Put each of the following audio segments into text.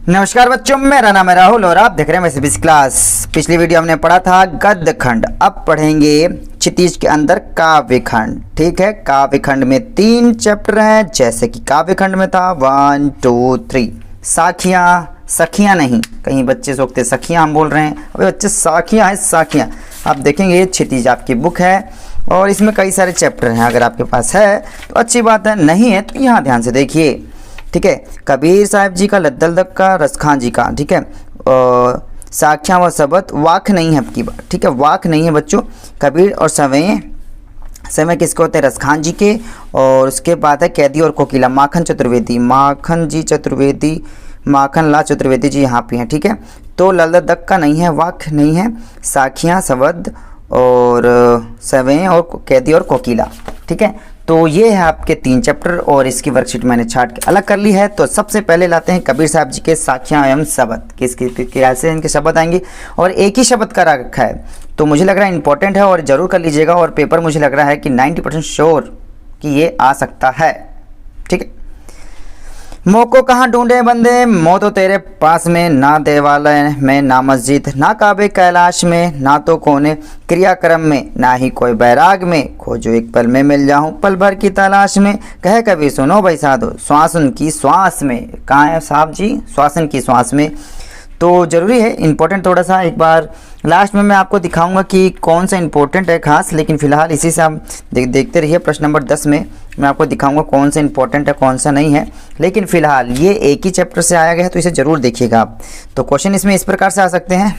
नमस्कार बच्चों, मेरा नाम है राहुल और आप देख रहे हैं मैथमेटिक्स क्लास। पिछली वीडियो हमने पढ़ा था गद्य खंड, अब पढ़ेंगे क्षितिज के अंदर काव्य खंड। ठीक है, काव्य खंड में 3 चैप्टर हैं, जैसे कि काव्य खंड में था 1 2 3 साखियाँ, सखियाँ नहीं, कहीं बच्चे सोचते सखियाँ हम बोल रहे हैं, अभी बच्चे साखियाँ हैं, साखियाँ। आप देखेंगे क्षितिज आपकी बुक है और इसमें कई सारे चैप्टर हैं। अगर आपके पास है तो अच्छी बात है, नहीं है तो यहाँ ध्यान से देखिए। ठीक है, कबीर साहब जी का लद्दल दक्का, रसखान जी का, ठीक है, साख्या व सबत, वाक नहीं है आपकी बात। ठीक है, वाक नहीं है बच्चों। कबीर और सवें, समय किसके होते हैं? रसखान जी के। और उसके बाद है कैदी और कोकिला, माखन चतुर्वेदी, माखन जी चतुर्वेदी, माखन लाल चतुर्वेदी जी यहाँ पे हैं। ठीक है, तो लद्दल दक्का नहीं है, वाक नहीं है, साखियाँ, सबद और सवें और कैदी और कोकिला। ठीक है, तो ये है आपके 3 चैप्टर और इसकी वर्कशीट मैंने छाट के अलग कर ली है। तो सबसे पहले लाते हैं कबीर साहब जी के साखियाँ एवं शब्द, कैसे इनके शब्द आएंगे और एक ही शब्द का रखा है, तो मुझे लग रहा है इंपॉर्टेंट है और ज़रूर कर लीजिएगा। और पेपर मुझे लग रहा है कि 90% श्योर कि ये आ सकता है। ठीक है, मोह को कहाँ ढूंढे बंदे, मोह तो तेरे पास में, ना देवालय में ना मस्जिद, ना काबे कैलाश में, ना तो कोने क्रियाक्रम में, ना ही कोई बैराग में, खोजो एक पल में मिल जाऊं पल भर की तलाश में, कहे कभी सुनो भाई साधो श्वास उनकी श्वास में। कहाँ है साहब जी? श्वासन की श्वास में। तो ज़रूरी है, इंपॉर्टेंट थोड़ा सा। एक बार लास्ट में मैं आपको दिखाऊंगा कि कौन सा इंपॉर्टेंट है खास, लेकिन फिलहाल इसी से आप देखते रहिए। प्रश्न नंबर 10 में मैं आपको दिखाऊंगा कौन सा इंपॉर्टेंट है कौन सा नहीं है, लेकिन फिलहाल ये एक ही चैप्टर से आया गया है, तो इसे ज़रूर देखिएगा आप। तो क्वेश्चन इसमें इस प्रकार से आ सकते हैं।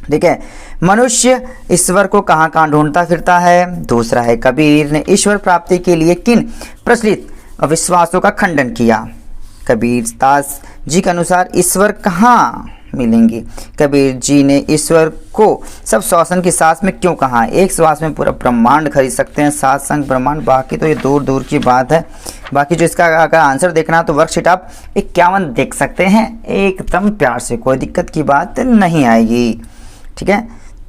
ठीक है, मनुष्य ईश्वर को कहाँ कहाँ ढूंढता फिरता है। दूसरा है, कबीर ने ईश्वर प्राप्ति के लिए किन प्रचलित अविश्वासों का खंडन किया। कबीर दास जी के अनुसार ईश्वर कहाँ मिलेंगे। कबीर जी ने ईश्वर को सब श्वासन की सांस में क्यों कहा। एक श्वास में पूरा ब्रह्मांड खरीद सकते हैं, 7 संग ब्रह्मांड, बाकी तो ये दूर दूर की बात है। बाकी जो इसका अगर आंसर देखना है तो वर्कशीट आप 51 देख सकते हैं एकदम प्यार से, कोई दिक्कत की बात नहीं आएगी। ठीक है,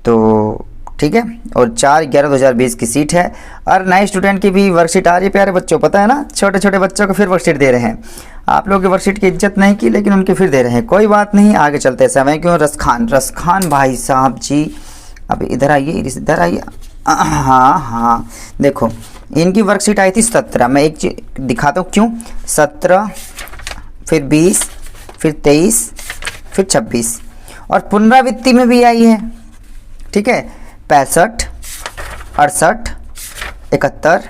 तो ठीक है, और 4/11/2020 की सीट है। और नए स्टूडेंट की भी वर्कशीट आ रही है प्यारे बच्चों, पता है ना, छोटे छोटे बच्चों को फिर वर्कशीट दे रहे हैं। आप लोगों की वर्कशीट की इज्जत नहीं की, लेकिन उनके फिर दे रहे हैं, कोई बात नहीं, आगे चलते हैं। समय क्यों? रसखान भाई साहब जी, अब इधर आइए, इधर आइए। हाँ, देखो इनकी वर्कशीट आई थी 17, मैं एक चीज दिखाता हूँ क्यों। 17, फिर 20, फिर 23, फिर 26, और पुनरावृत्ति में भी आई है। ठीक है, 65, 68, 71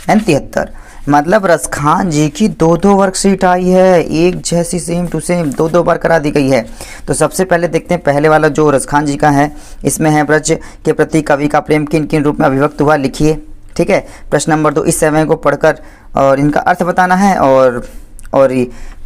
एंड 73, मतलब रसखान जी की 2 वर्कशीट आई है, एक जैसी सेम टू सेम 2 बार करा दी गई है। तो सबसे पहले देखते हैं पहले वाला जो रसखान जी का है, इसमें है ब्रज के प्रति कवि का प्रेम किन किन रूप में अभिव्यक्त हुआ, लिखिए। ठीक है, प्रश्न नंबर 2, इस समय को पढ़कर और इनका अर्थ बताना है। और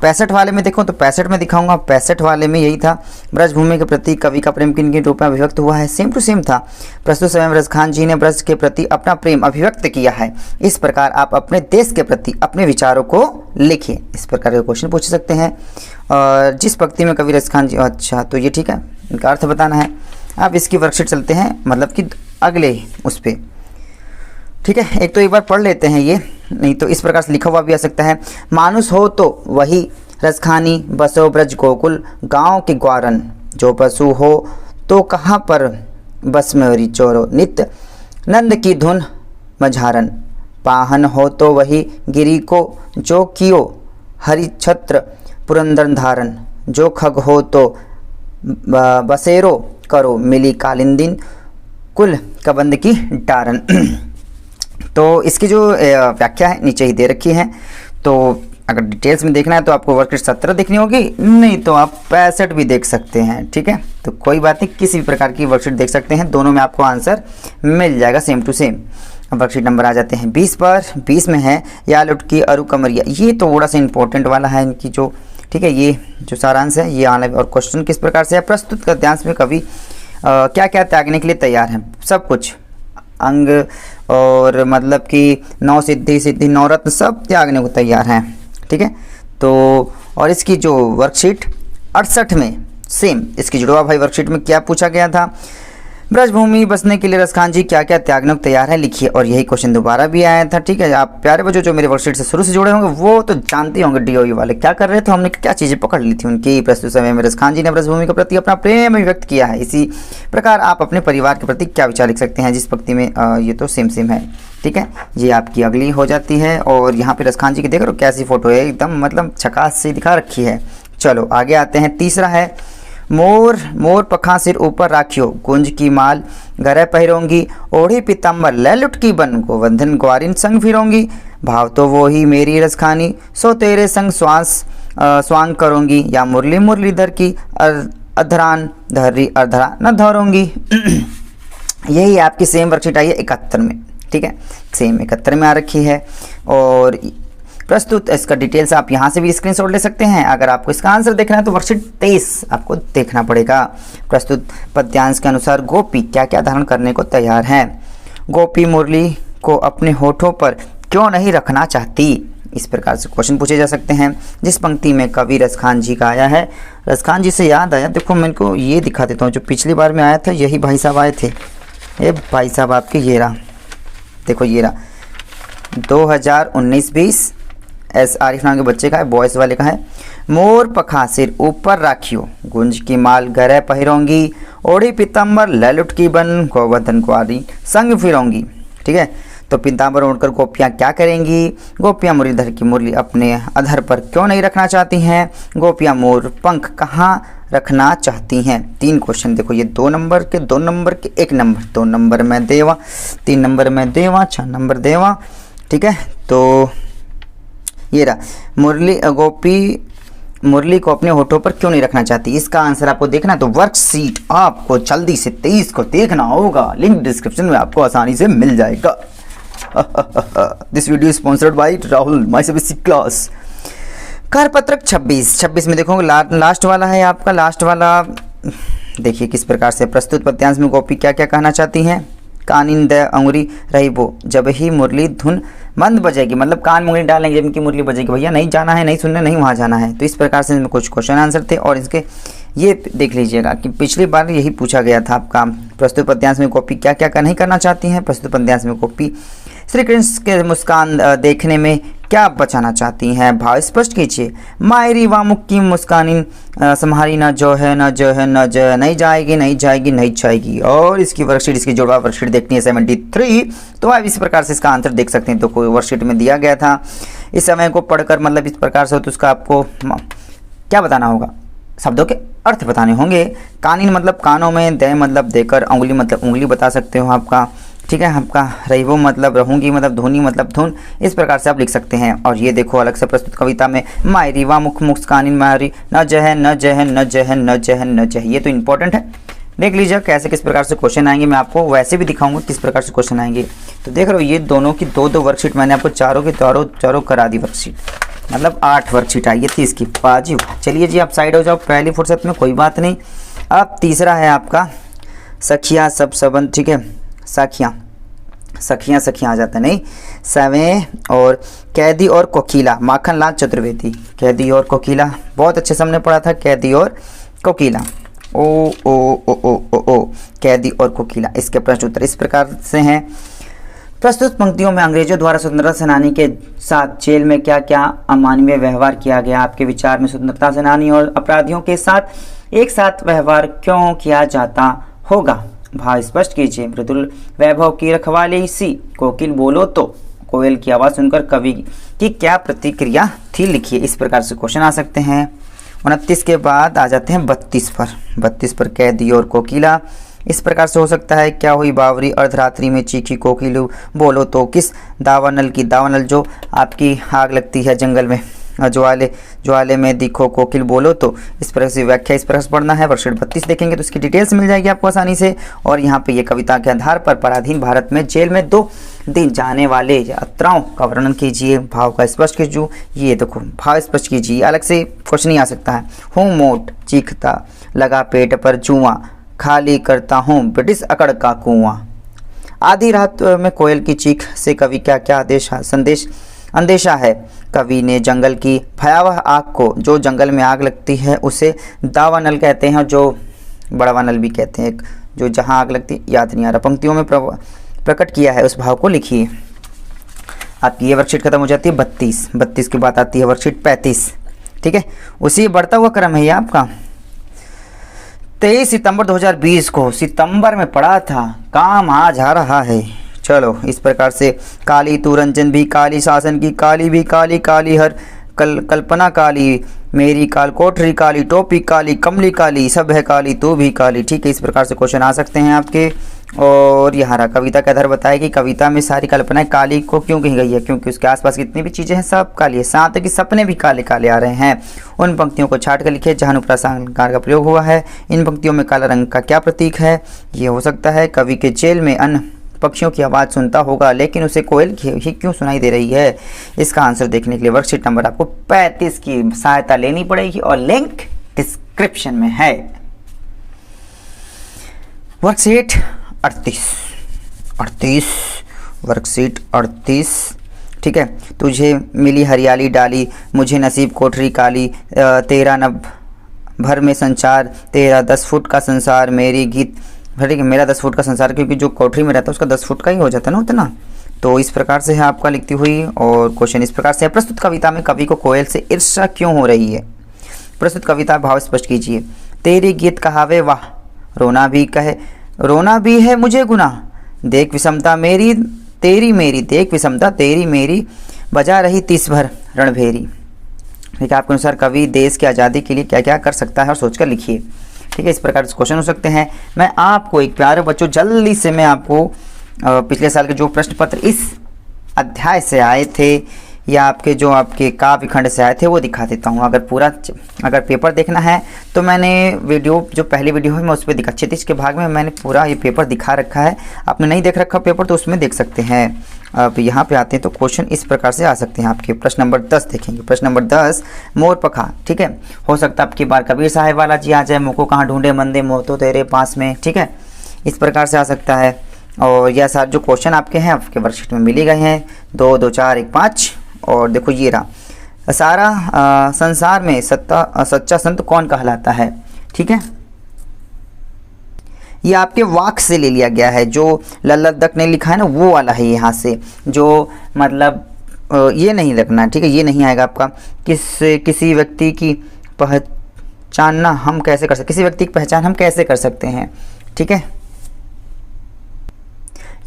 65 वाले में देखो तो 65 में दिखाऊंगा, 65 वाले में यही था, ब्रज भूमि के प्रति कवि का प्रेम किन किन रूप में अभिव्यक्त हुआ है, सेम टू सेम था। प्रस्तुत समय में रसखान जी ने ब्रज के प्रति अपना प्रेम अभिव्यक्त किया है। इस प्रकार आप अपने देश के प्रति अपने विचारों को लिखिए। इस प्रकार के क्वेश्चन पूछ सकते हैं। और जिस पंक्ति में कवि रसखान जी, अच्छा तो ये ठीक है, इनका अर्थ बताना है। आप इसकी वर्कशीट चलते हैं, मतलब कि अगले उस पर। ठीक है, एक तो एक बार पढ़ लेते हैं ये, नहीं तो इस प्रकार से लिखा हुआ भी आ सकता है। मानुष हो तो वही रसखानी, बसो ब्रज गोकुल गांव के ग्वारन, जो पशु हो तो कहाँ पर बस में चोरो, नित्य नंद की धुन मझारन, पाहन हो तो वही गिरी को जो कियो हरि छत्र पुरंदर धारन, जो खग हो तो बसेरो करो मिली कालिंदिन कुल कबंद की डारन। तो इसकी जो व्याख्या है नीचे ही दे रखी है। तो अगर डिटेल्स में देखना है तो आपको वर्कशीट 17 देखनी होगी, नहीं तो आप 65 भी देख सकते हैं। ठीक है, तो कोई बात नहीं, किसी भी प्रकार की वर्कशीट देख सकते हैं, दोनों में आपको आंसर मिल जाएगा सेम टू सेम। अब वर्कशीट नंबर आ जाते हैं 20 पर। 20 में है या लुटकी अरु कमरिया, ये तो थोड़ा सा इंपॉर्टेंट वाला है इनकी जो, ठीक है, ये जो सारांश है ये आना। और क्वेश्चन किस प्रकार से है, प्रस्तुत गद्यांश में कवि क्या क्या त्यागने के लिए तैयार हैं, सब कुछ अंग और मतलब कि 9 सिद्धि 9 रत्न सब त्यागने को तैयार हैं। ठीक है, तो और इसकी जो वर्कशीट 68 में सेम इसकी जुड़वा भाई वर्कशीट में क्या पूछा गया था, ब्रजभूमि बसने के लिए रसखान जी क्या क्या त्यागने को तैयार है लिखिए। और यही क्वेश्चन दोबारा भी आया था, ठीक है। आप प्यारे बच्चों जो मेरे वर्कशीट से शुरू से जुड़े होंगे वो तो जानते होंगे डीओई वाले क्या कर रहे थे, हमने क्या चीज़ें पकड़ ली थी उनकी। प्रस्तुत समय में रसखान जी ने ब्रजभूमि के प्रति अपना प्रेम व्यक्त किया है। इसी प्रकार आप अपने परिवार के प्रति क्या विचार लिख सकते हैं जिस पंक्ति में ये तो सेम सेम है, ठीक है। ये आपकी अगली हो जाती है। और यहाँ पे रसखान जी की देख रहे हो कैसी फोटो है, एकदम मतलब झकास से दिखा रखी है। चलो आगे आते हैं। तीसरा है मोर पखा सिर ऊपर राखियो, गुंज की माल गरे पहिरोंगी, ओढ़ी पीताम्बर ले लुटकी बन, गोवर्धन ग्वारिन संग फिरोंगी, भाव तो वो ही मेरी रसखानी, सो तेरे संग स्वांग करूंगी, या मुरली मुरलीधर की अधरान धरी अर्धरा न धरूंगी। यही आपकी सेम वर्कशीट आई है 71 में, ठीक है। सेम 71 में आ रखी है। और प्रस्तुत इसका डिटेल्स आप यहाँ से भी स्क्रीनशॉट ले सकते हैं। अगर आपको इसका आंसर देखना है तो वर्कशीट 23 आपको देखना पड़ेगा। प्रस्तुत पद्यांश के अनुसार गोपी क्या क्या धारण करने को तैयार हैं। गोपी मुरली को अपने होठों पर क्यों नहीं रखना चाहती, इस प्रकार से क्वेश्चन पूछे जा सकते हैं। जिस पंक्ति में कवि रसखान जी का आया है, रसखान जी से याद आया, देखो मैं इनको ये दिखा देता हूँ जो पिछली बार में आया था, यही भाई साहब आए थे। ये भाई साहब आपके ये रहा, देखो ये रहा 2019-20 एस आरिफ नाम के बच्चे का है, बॉयज़ वाले का है। मोर पखा सिर ऊपर राखियो, गुंज की माल गरे पहिरोंगी, ओढ़ी पीताम्बर ललुट की बन, गोवर्धन ग्वारी संग फिरोंगी, ठीक है। तो पीताम्बर ओढ़कर गोपियाँ क्या करेंगी, गोपियाँ मुरलीधर की मुरली अपने अधर पर क्यों नहीं रखना चाहती हैं, गोपियाँ मोर पंख कहाँ रखना चाहती हैं। 3 क्वेश्चन देखो, ये 2 नंबर के, 2 नंबर के, 1 नंबर, 2 नंबर में देवा, 3 नंबर में देवा, 6 नंबर देवा, ठीक है। तो ये रहा गोपी मुरली को अपने होठों पर क्यों नहीं रखना चाहती। इसका आंसर आपको देखना है तो वर्कशीट आपको जल्दी से 23 को देखना होगा, लिंक डिस्क्रिप्शन में आपको आसानी से मिल जाएगा। This video sponsored by Rahul my CBSE class. करपत्रक 26 में देखोगे लास्ट वाला है आपका, लास्ट वाला देखिए किस प्रकार से। प्रस्तुत पद्यांश में गोपी क्या क्या कहना चाहती हैं। कानिन द अंगुरी रही वो, जब ही मुरली धुन मंद बजेगी, मतलब कान में उंगली डालेंगे जब इनकी मुरली बजेगी, भैया नहीं जाना है, नहीं सुनने, नहीं वहाँ जाना है। तो इस प्रकार से इनमें कुछ क्वेश्चन आंसर थे। और इसके ये देख लीजिएगा कि पिछली बार यही पूछा गया था आपका, प्रस्तुत पद्यांश में गोपी क्या क्या नहीं करना चाहती हैं। प्रस्तुत पद्यांश में गोपी श्री कृष्ण के मुस्कान देखने में क्या बचाना चाहती हैं, भाव स्पष्ट कीजिए। मायरी वामुख की मुस्कानी सम्हारी न जो है न जो है न जो है, नहीं जाएगी नहीं जाएगी नहीं जाएगी। और इसकी वर्कशीट, इसकी जोड़वा वर्कशीट देखनी है 73। तो आप इस प्रकार से इसका आंसर देख सकते हैं। तो कोई वर्कशीट में दिया गया था, इस समय को पढ़कर मतलब इस प्रकार से हो तो उसका आपको क्या बताना होगा, शब्दों के अर्थ बताने होंगे। कानिन मतलब कानों में, दे मतलब देकर, उंगली मतलब उंगली बता सकते हो आपका, ठीक है। आपका रहीवो मतलब रहूंगी, मतलब धुनी मतलब धुन, इस प्रकार से आप लिख सकते हैं। और ये देखो अलग से प्रस्तुत कविता में मायरी वा मुख मुस्कानिन मायरी न जह न जह न जह न जह न जह, ये तो इंपॉर्टेंट है। देख लीजिए कैसे किस प्रकार से क्वेश्चन आएंगे, मैं आपको वैसे भी दिखाऊंगा किस प्रकार से क्वेश्चन आएंगे। तो देख रहे हो ये दोनों की 2-2 वर्कशीट मैंने आपको चारों की चारों करा दी वर्कशीट, मतलब 8 वर्कशीट आई थी इसकी बाजी। चलिए जी आप साइड हो जाओ पहली फुर्सत में, कोई बात नहीं। अब तीसरा है आपका सखिया सब संबंध, ठीक है। सखियाँ आ जाता नहीं, सवें और कैदी और कोकिला, माखन लाल चतुर्वेदी। कैदी और कोकिला बहुत अच्छे से हमने पढ़ा था, कैदी और कोकिला, ओ ओ ओ ओ ओ ओ कैदी और कोकिला। इसके प्रश्न उत्तर इस प्रकार से हैं। प्रस्तुत पंक्तियों में अंग्रेजों द्वारा स्वतंत्रता सेनानी के साथ जेल में क्या क्या अमानवीय व्यवहार किया गया। आपके विचार में स्वतंत्रता सेनानी और अपराधियों के साथ एक साथ व्यवहार क्यों किया जाता होगा, भाव स्पष्ट कीजिए। मृदुल वैभव की रखवाली सी कोकिल बोलो तो, कोयल की आवाज़ सुनकर कवि की क्या प्रतिक्रिया थी, लिखिए। इस प्रकार से क्वेश्चन आ सकते हैं। 29 के बाद आ जाते हैं 32 पर कैदी और कोकिला। इस प्रकार से हो सकता है, क्या हुई बावरी अर्धरात्रि में चीखी कोकिल बोलो तो, किस दावानल की, दावानल जो आपकी आग लगती है जंगल में, ज्वाले में दिखो कोकिल बोलो तो। इस प्रकार से व्याख्या इस प्रकार से पढ़ना है। वर्कशीट 32 देखेंगे तो इसकी डिटेल्स मिल जाएगी आपको आसानी से। और यहाँ पे ये कविता के आधार पर पराधीन भारत में जेल में 2 दिन जाने वाले यात्राओं का वर्णन कीजिए, भाव का स्पष्ट कीजिए। ये देखो भाव स्पष्ट कीजिए, अलग से क्वेश्चन नहीं आ सकता है। हूँ मोट चीखता लगा पेट पर जुआ, खाली करता हूँ ब्रिटिश अकड़ का कुआं। आधी रात में कोयल की चीख से कवि क्या क्या अंदेशा है। कवि ने जंगल की भयावह आग को, जो जंगल में आग लगती है उसे दावानल कहते हैं, जो बड़वानल भी कहते हैं, एक जो जहाँ आग लगती याद नहीं आ रहा, पंक्तियों में प्रकट किया है उस भाव को लिखिए। आपकी ये वर्कशीट खत्म हो जाती है 32 के बाद आती है वर्कशीट 35। ठीक है, उसी बढ़ता हुआ क्रम है ये आपका। 23 सितंबर 2020 को सितंबर में पढ़ा था, काम आज आ रहा है। चलो इस प्रकार से काली तू रंजन भी काली, शासन की काली भी काली, काली हर कल्पना काली, मेरी काल कोठरी काली, टोपी काली, कमली काली, सब है काली तू भी काली। ठीक है, इस प्रकार से क्वेश्चन आ सकते हैं आपके। और यहाँ रहा कविता का आधार बताया कि कविता में सारी कल्पनाएं काली को क्यों कही गई है, क्योंकि उसके आसपास कितनी भी चीज़ें हैं सब काली है, साथ ही सपने भी काले काले आ रहे हैं। उन पंक्तियों को छाट कर लिखिए जहाँ अनुप्रास अलंकार का प्रयोग हुआ है। इन पंक्तियों में काला रंग का क्या प्रतीक है, ये हो सकता है कवि के जेल में अन्य पक्षियों की आवाज़ सुनता होगा, लेकिन उसे कोयल ही क्यों सुनाई दे रही है। इसका आंसर देखने के लिए वर्कशीट नंबर आपको 35 की सहायता लेनी पड़ेगी और लिंक डिस्क्रिप्शन में है। Worksheet 38 worksheet 38। ठीक है, तुझे मिली हरियाली डाली, मुझे नसीब कोठरी काली, तेरा नभ भर में संचार, तेरा 10 फुट का संसार, मेरी गीत ठीक है, मेरा 10 फुट का संसार, क्योंकि जो कोठरी में रहता है उसका 10 फुट का ही हो जाता है ना उतना। तो इस प्रकार से है आपका लिखती हुई। और क्वेश्चन इस प्रकार से है, प्रस्तुत कविता में कवि को कोयल से ईर्ष्या क्यों हो रही है। प्रस्तुत कविता भाव स्पष्ट कीजिए। तेरी गीत कहावे वाह, रोना भी है मुझे गुनाह, देख विषमता मेरी तेरी मेरी, देख विषमता तेरी मेरी, बजा रही 30 भर रणभेरी। ठीक है, आपके अनुसार कवि देश की आज़ादी के लिए क्या क्या कर सकता है और सोचकर लिखिए। ठीक है, इस प्रकार से क्वेश्चन हो सकते हैं। मैं आपको एक प्यारे बच्चों जल्दी से मैं आपको पिछले साल के जो प्रश्न पत्र इस अध्याय से आए थे या आपके जो आपके काव्य खंड से आए थे वो दिखा देता हूँ। अगर पेपर देखना है तो मैंने वीडियो जो पहली वीडियो है मैं उस पर दिखा, क्षितिज के भाग में मैंने पूरा ये पेपर दिखा रखा है। आपने नहीं देख रखा पेपर तो उसमें देख सकते हैं। अब यहाँ पे आते हैं तो क्वेश्चन इस प्रकार से आ सकते हैं आपके। प्रश्न नंबर 10 देखेंगे। प्रश्न नंबर 10 मोर पखा। ठीक है, हो सकता है आपकी बार कबीर साहिब वाला जी आ जाए, मुझको कहाँ ढूंढे मंदे मोह तो तेरे पास में। ठीक है, इस प्रकार से आ सकता है। और यह सारे जो क्वेश्चन आपके हैं आपके वर्कशीट में मिले गए हैं, 2 2 4 1 5। और देखो ये रहा, सारा संसार में सच्चा संत कौन कहलाता है। ठीक है, ये आपके वाक से ले लिया गया है, जो लल्लदक ने लिखा है ना वो वाला है यहाँ से, जो मतलब ये नहीं लिखना। ठीक है, ये नहीं आएगा आपका। किसी व्यक्ति की पहचानना हम कैसे कर सकते, किसी व्यक्ति की पहचान हम कैसे कर सकते हैं। ठीक है,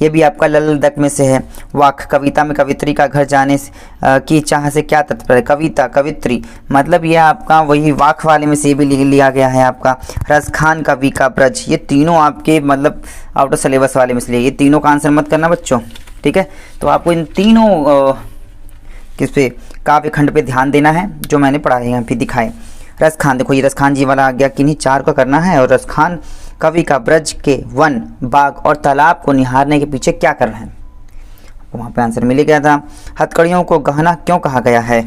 ये भी आपका लल्लदक में से है। वाक, कविता में कवित्री का घर जाने की चाह से क्या तात्पर्य है। कविता कवित्री मतलब ये आपका वही वाक वाले में से भी लिया गया है आपका। रसखान कवि का ब्रज, ये तीनों आपके मतलब आउट ऑफ सिलेबस वाले में से लिए। ये तीनों का आंसर मत करना बच्चों। ठीक है, तो आपको इन तीनों किस पे काव्य खंड पे ध्यान देना है जो मैंने पढ़ाए यहाँ पे दिखाए। रसखान, देखो ये रसखान जी वाला आ गया, किन्हीं 4 को करना है। और रसखान कवि का ब्रज के वन, बाग और तालाब को निहारने के पीछे क्या कर रहे हैं, वहाँ पे आंसर मिल गया था। हथकड़ियों को गहना क्यों कहा गया है।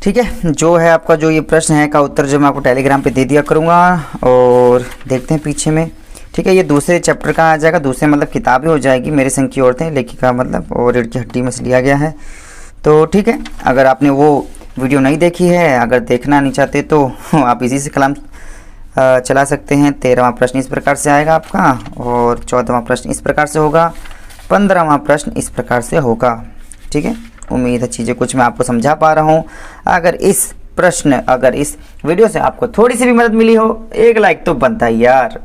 ठीक है, जो है आपका जो ये प्रश्न है का उत्तर जो मैं आपको टेलीग्राम पे दे दिया करूँगा। और देखते हैं पीछे में। ठीक है, ये दूसरे चैप्टर का आ जाएगा, दूसरे मतलब किताबें हो जाएगी। मेरे संग की औरतें लेखिका मतलब और रीढ़ की हड्डी में से लिया गया है। तो ठीक है, अगर आपने वो वीडियो नहीं देखी है, अगर देखना नहीं चाहते तो आप इसी से कलम चला सकते हैं। 13वां प्रश्न इस प्रकार से आएगा आपका, और 14वां प्रश्न इस प्रकार से होगा, 15वां प्रश्न इस प्रकार से होगा। ठीक है, उम्मीद है चीज़ें कुछ मैं आपको समझा पा रहा हूँ। अगर इस वीडियो से आपको थोड़ी सी भी मदद मिली हो, एक लाइक तो बनता है यार,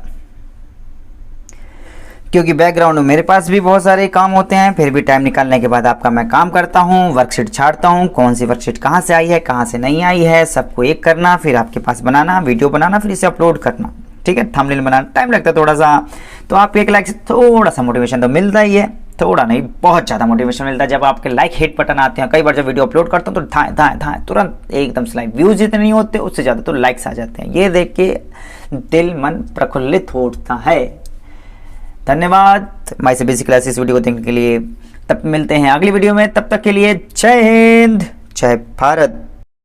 क्योंकि बैकग्राउंड में मेरे पास भी बहुत सारे काम होते हैं। फिर भी टाइम निकालने के बाद आपका मैं काम करता हूँ, वर्कशीट छाड़ता हूँ, कौन सी वर्कशीट कहाँ से आई है कहाँ से नहीं आई है सबको एक करना, फिर आपके पास बनाना, वीडियो बनाना, फिर इसे अपलोड करना। ठीक है, थंबनेल बनाना टाइम लगता है थोड़ा सा, तो आपके एक लाइक से थोड़ा सा मोटिवेशन तो मिलता ही है, थोड़ा नहीं बहुत ज़्यादा मोटिवेशन मिलता है। जब आपके लाइक हिट बटन आते हैं, कई बार जब वीडियो अपलोड करता हूँ तो धाएं धाएं धाएं तुरंत एकदम से लाइक, व्यूज़ जितने नहीं होते उससे ज़्यादा तो लाइक्स आ जाते हैं। ये देख के दिल मन प्रफुल्लित हो उठता है। धन्यवाद माई से बेसिक क्लासेस वीडियो को देखने के लिए। तब मिलते हैं अगली वीडियो में, तब तक के लिए जय हिंद, जय भारत।